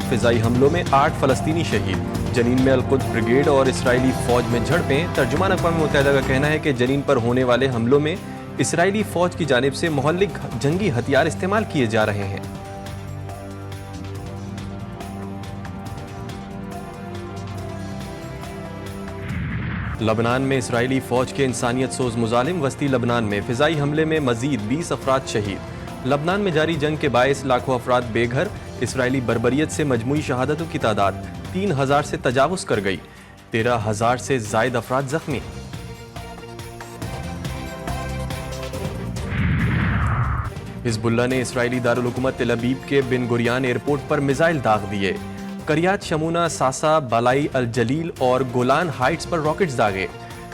फिजाई हमलों में 8 फलस्तीनी शहीद। जनीन में अल-कुद्स ब्रिगेड और इसराइली फौज में झड़पें। तर्जुमान अक़वाम मुत्तहिदा का कहना है कि जनीन पर होने वाले हमलों में इसराइली फौज की जानिब से मोहल्लिक जंगी हथियार इस्तेमाल किए जा रहे हैं। लबनान में इसराइली फौज के इंसानियत सोज मुजालिम। वस्ती लबनान में फिजाई हमले में मजीद 20 अफराद शहीद। लबनान में जारी जंग के बायस लाखों अफराद बेघर। इसराइली बर्बरियत से मजमूई शहादतों की तादाद 3000 से तजावुज कर गई। 13,000 से जायद अफराद जख्मी। हिजबुल्लाह ने इसराइली दारुल हुकूमत तेल अवीव के बिन गुरियान एयरपोर्ट पर मिसाइल दाग दिए। करियात शमूना, सासा, बालाई अल जलील और गोलान हाइट्स पर रॉकेट्स दागे।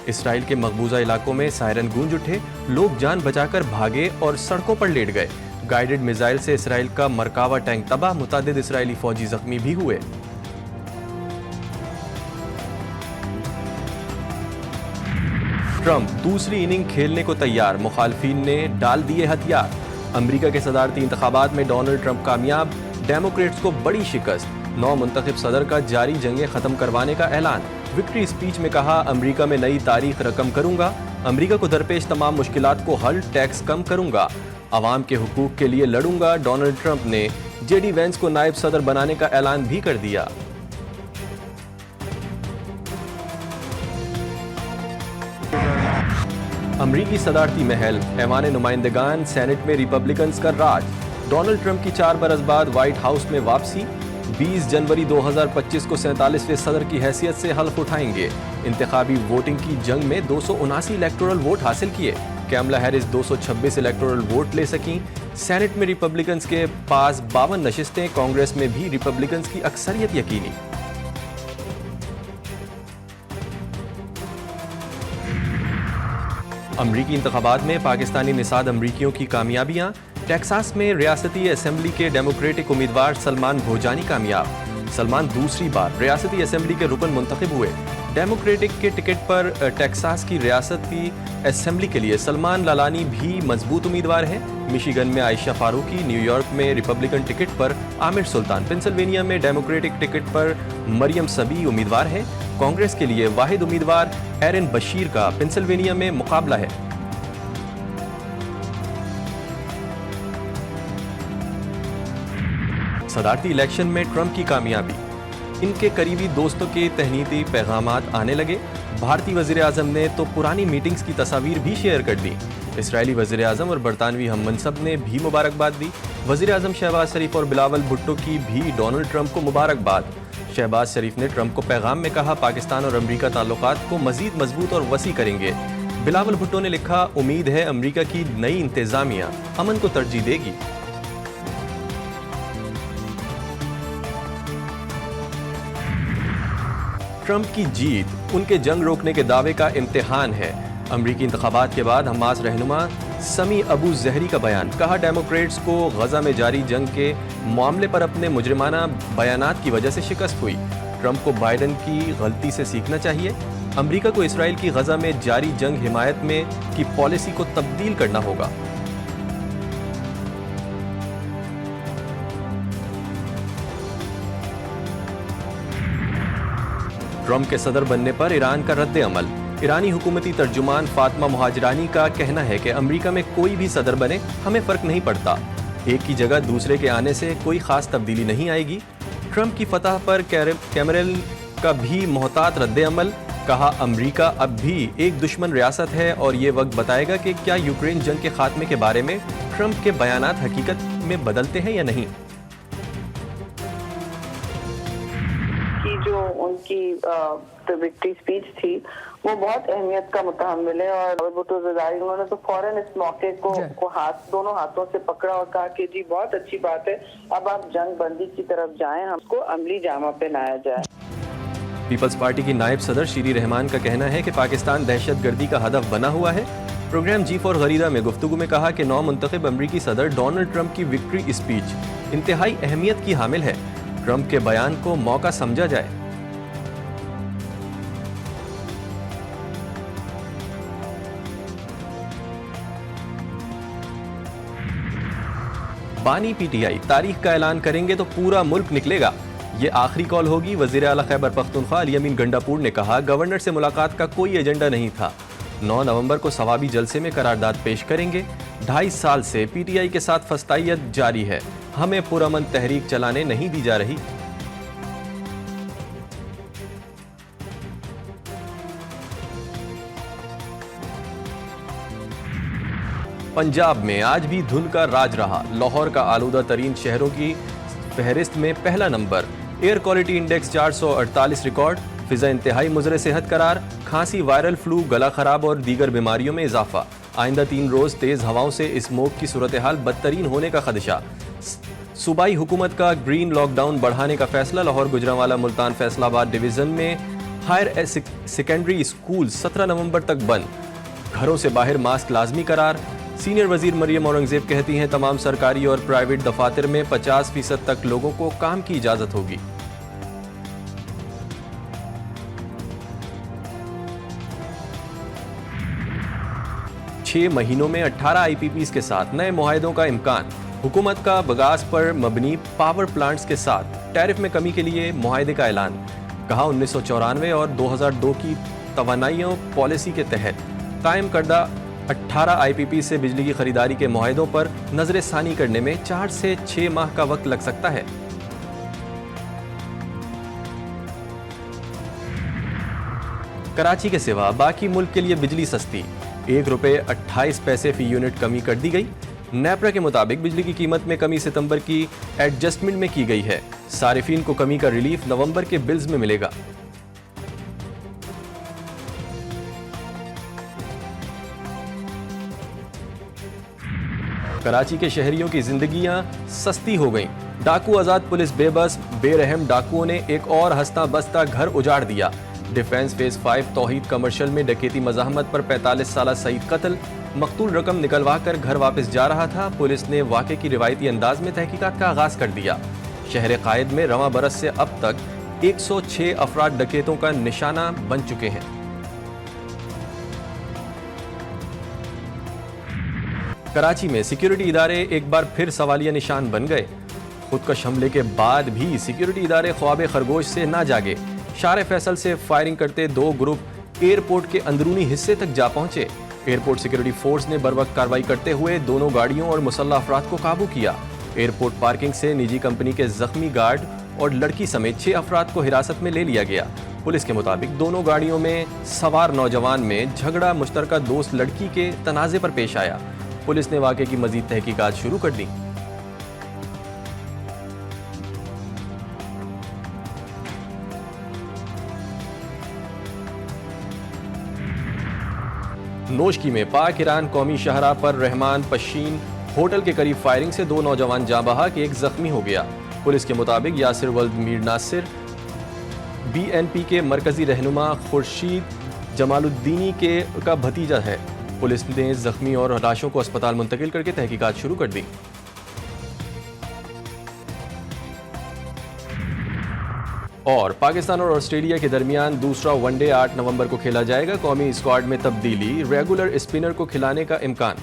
इसराइल के मकबूजा इलाकों में सायरन गूंज उठे। लोग जान बचाकर भागे और सड़कों पर लेट गए। गाइडेड मिसाइल से इसराइल का मरकावा टैंक तबाह। मुतादिद इसराइली फौजी जख्मी भी हुए। ट्रंप दूसरी इनिंग खेलने को तैयार। मुखालफिन ने डाल दिए हथियार। अमेरिका के सदारती इंतखाबात में डोनाल्ड ट्रंप कामयाब। डेमोक्रेट्स को बड़ी शिकस्त। 9 मुंतखब सदर का जारी जंगें खत्म करवाने का ऐलान। विक्ट्री स्पीच में कहा, अमेरिका में नई तारीख रकम करूंगा। अमेरिका को दरपेश तमाम मुश्किलात को हल, टैक्स कम करूंगा। अवाम के हुकूक के लिए लड़ूंगा। डोनाल्ड ट्रंप ने जेडी वेंस को नायब सदर बनाने का ऐलान भी कर दिया। अमरीकी सदारती महल, ऐवान नुमाइंदगान, सेनेट में रिपब्लिकन्स का राज। डोनाल्ड ट्रंप की 4 बरस बाद व्हाइट हाउस में वापसी। 20 जनवरी 2025 को 47वें सदर की हैसियत से हल्फ उठाएंगे। इंतखाबी वोटिंग की जंग में 279 इलेक्टोरल वोट हासिल किए। कैमला हैरिस 226 इलेक्टोरल वोट ले सकीं। सेनेट में रिपब्लिकन्स के पास 52 नशिस्तें। कांग्रेस में भी रिपब्लिकन्स की अक्सरियत यकीनी। अमरीकी इंतखाबात में पाकिस्तानी निसाद अमरीकियों की कामयाबियां। टेक्सास में रियासती असेंबली के डेमोक्रेटिक उम्मीदवार सलमान भोजानी कामयाब। सलमान दूसरी बार रियासती असेंबली के रुकन मुंतखब हुए। डेमोक्रेटिक के टिकट पर टेक्सास की रियासती असेंबली के लिए सलमान लालानी भी मजबूत उम्मीदवार हैं। मिशिगन में आयशा फारूकी, न्यूयॉर्क में रिपब्लिकन टिकट पर आमिर सुल्तान, पेंसिल्वेनिया में डेमोक्रेटिक टिकट पर मरियम सबी उम्मीदवार हैं। कांग्रेस के लिए वाहिद उम्मीदवार एरन बशीर का पेंसिल्वेनिया में मुकाबला है। सदारती इलेक्शन में ट्रंप की कामयाबी। इनके करीबी दोस्तों के तहनीती पैगामात आने लगे। भारतीय वज़ीर आज़म ने तो पुरानी मीटिंग्स की तस्वीर भी शेयर कर दी। इसराइली वज़ीर आज़म और बरतानवी हम मनसब ने भी मुबारकबाद दी। वज़ीर आज़म शहबाज शरीफ और बिलावल भुट्टो की भी डोनाल्ड ट्रंप को मुबारकबाद। शहबाज शरीफ ने ट्रंप को पैगाम में कहा, पाकिस्तान और अमेरिका ताल्लुकात को मज़ीद मजबूत और वसी करेंगे। बिलावल भुट्टो ने लिखा, उम्मीद है अमेरिका की नई इंतज़ामिया अमन को तरजीह देगी। ट्रंप की जीत उनके जंग रोकने के दावे का इम्तिहान है। अमरीकी इंतखाबात के बाद हमास रहनुमा समी अबू जहरी का बयान। कहा, डेमोक्रेट्स को गजा में जारी जंग के मामले पर अपने मुजरिमाना बयानात की वजह से शिकस्त हुई। ट्रंप को बाइडन की गलती से सीखना चाहिए। अमरीका को इसराइल की गजा में जारी जंग हिमायत में की पॉलिसी को तब्दील करना होगा। ट्रंप के सदर बनने पर ईरान का रद्द अमल। ईरानी हुकूमती तर्जुमान फातिमा मुहाजिरानी का कहना है कि अमेरिका में कोई भी सदर बने हमें फ़र्क नहीं पड़ता। एक की जगह दूसरे के आने से कोई ख़ास तब्दीली नहीं आएगी। ट्रंप की फतह पर कैमरल का भी मोहतात रद्द अमल। कहा, अमेरिका अब भी एक दुश्मन रियासत है और ये वक्त बताएगा कि क्या यूक्रेन जंग के खात्मे के बारे में ट्रंप के बयानात हकीकत में बदलते हैं या नहीं। जो उनकी विक्ट्री स्पीच थी वो बहुत अहमियत का मुतहम्मिल है और भुट्टो ज़रदारी उन्होंने तो फौरन इस मौके को दोनों हाथों से पकड़ा और कहा कि जी बहुत अच्छी बात है, अब आप जंग बंदी की तरफ जाएं, हमको अमली जामा पहनाया जाए। पीपल्स पार्टी की नायब सदर शीरी रहमान का कहना है कि पाकिस्तान दहशतगर्दी का हदफ बना हुआ है। प्रोग्राम G4 गरीदा में गुफ्तगू में कहा कि नौ मुंतखब अमरीकी सदर डोनाल्ड ट्रंप की विक्ट्री स्पीच इंतहाई अहमियत की हामिल है। ट्रंप के बयान को मौका समझा जाए। बानी PTI, तारीख का ऐलान करेंगे तो पूरा मुल्क निकलेगा। ये आखिरी कॉल होगी। वजीर आला खैबर पख्तूनख्वा अली अमीन गंडापुर ने कहा, गवर्नर से मुलाकात का कोई एजेंडा नहीं था। 9 नवंबर को सवाबी जलसे में करारदाद पेश करेंगे। 2.5 साल से पीटीआई के साथ फस्तायत जारी है, हमें पुरअमन तहरीक चलाने नहीं दी जा रही। पंजाब में आज भी धुंध का राज रहा। लाहौर का आलूदा तरीन शहरों की फहरिस्त में पहला number. Air quality index 448 record. फिजा इंतहाई मुजरे सेहत करार। खांसी, वायरल फ्लू, गला खराब और दीगर बीमारियों में इजाफा। आइंदा 3 रोज तेज हवाओं से स्मोक की सूरत हाल बदतरीन होने का खदशा। सूबाई हुकूमत का ग्रीन लॉकडाउन बढ़ाने का फैसला। लाहौर, गुजरांवाला, मुल्तान, फैसलाबाद डिवीजन में हायर सेकेंडरी स्कूल 17 नवंबर तक बंद। घरों से बाहर मास्क लाजमी करार। सीनियर वजीर मरियम औरंगजेब कहती हैं, तमाम सरकारी और प्राइवेट दफातर में 50% तक लोगों को काम की इजाजत होगी। छह महीनों में 18 आईपीपीज के साथ नए मुआहदों का इम्कान। हुकूमत का बगास पर मबनी पावर प्लांट्स के साथ टैरिफ में कमी के लिए मुआहदे का ऐलान। कहा, 1994 और 2002 की तवानाइयों पॉलिसी के तहत कायम करदा 18 आईपीपी से बिजली की खरीदारी के मुआहदों पर नजरसानी करने में 4 से 6 माह का वक्त लग सकता है। कराची के सिवा बाकी मुल्क के लिए बिजली सस्ती। ₹1.28 फी यूनिट कमी कर दी गई। नेपरा के मुताबिक बिजली की कीमत में कमी सितंबर की एडजस्टमेंट में की गई है। सारिफीन को कमी का रिलीफ नवंबर के बिल्स में मिलेगा। कराची के शहरियों की जिंदगियां सस्ती हो गईं। डाकू आजाद पुलिस बेबस। बेरहम डाकुओं ने एक और हंसता बसता घर उजाड़ दिया। डिफेंस फेज 5 तौहीद कमर्शियल में डकैती मज़ाहमत पर 45 साला सईद कत्ल। मकतूल रकम निकलवा कर घर वापस जा रहा था। पुलिस ने वाक़े की रिवायती अंदाज में तहकीकात का आगाज कर दिया। शहर कायद में रवां बरस से अब तक 106 अफराद डकैतों का निशाना बन चुके हैं। कराची में सिक्योरिटी इदारे एक बार फिर सवालिया निशान बन गए। खुदकश हमले के बाद भी सिक्योरिटी इदारे ख्वाब खरगोश से ना जागे। शार फैसल से फायरिंग करते 2 ग्रुप एयरपोर्ट के अंदरूनी हिस्से तक जा पहुंचे। एयरपोर्ट सिक्योरिटी फोर्स ने बरवक्त कार्रवाई करते हुए दोनों गाड़ियों और मुसल्लह अफराद को काबू किया। एयरपोर्ट पार्किंग से निजी कंपनी के जख्मी गार्ड और लड़की समेत 6 अफराद को हिरासत में ले लिया गया। पुलिस के मुताबिक दोनों गाड़ियों में सवार नौजवान में झगड़ा मुश्तरका दोस्त लड़की के तनाजे पर पेश आया। पुलिस ने वाक़े की मजीद तहकीकात शुरू कर दी। नोशकी में पाक ईरान कौमी शाहराह पर रहमान पशीन होटल के करीब फायरिंग से 2 नौजवान जाँ बहक, 1 जख्मी हो गया। पुलिस के मुताबिक यासिर वल्द मीर नासिर बीएनपी के मरकजी रहनुमा खुर्शीद जमालुद्दीनी का भतीजा है। पुलिस ने जख्मी और लाशों को अस्पताल मुंतकिल करके तहकीकात शुरू कर दी। और पाकिस्तान और ऑस्ट्रेलिया के दरमियान दूसरा वनडे 8 नवंबर को खेला जाएगा। कौमी स्क्वाड में तब्दीली, रेगुलर स्पिनर को खिलाने का इम्कान।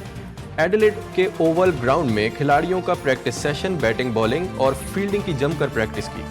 एडिलेड के ओवल ग्राउंड में खिलाड़ियों का प्रैक्टिस सेशन, बैटिंग, बॉलिंग और फील्डिंग की जमकर प्रैक्टिस की।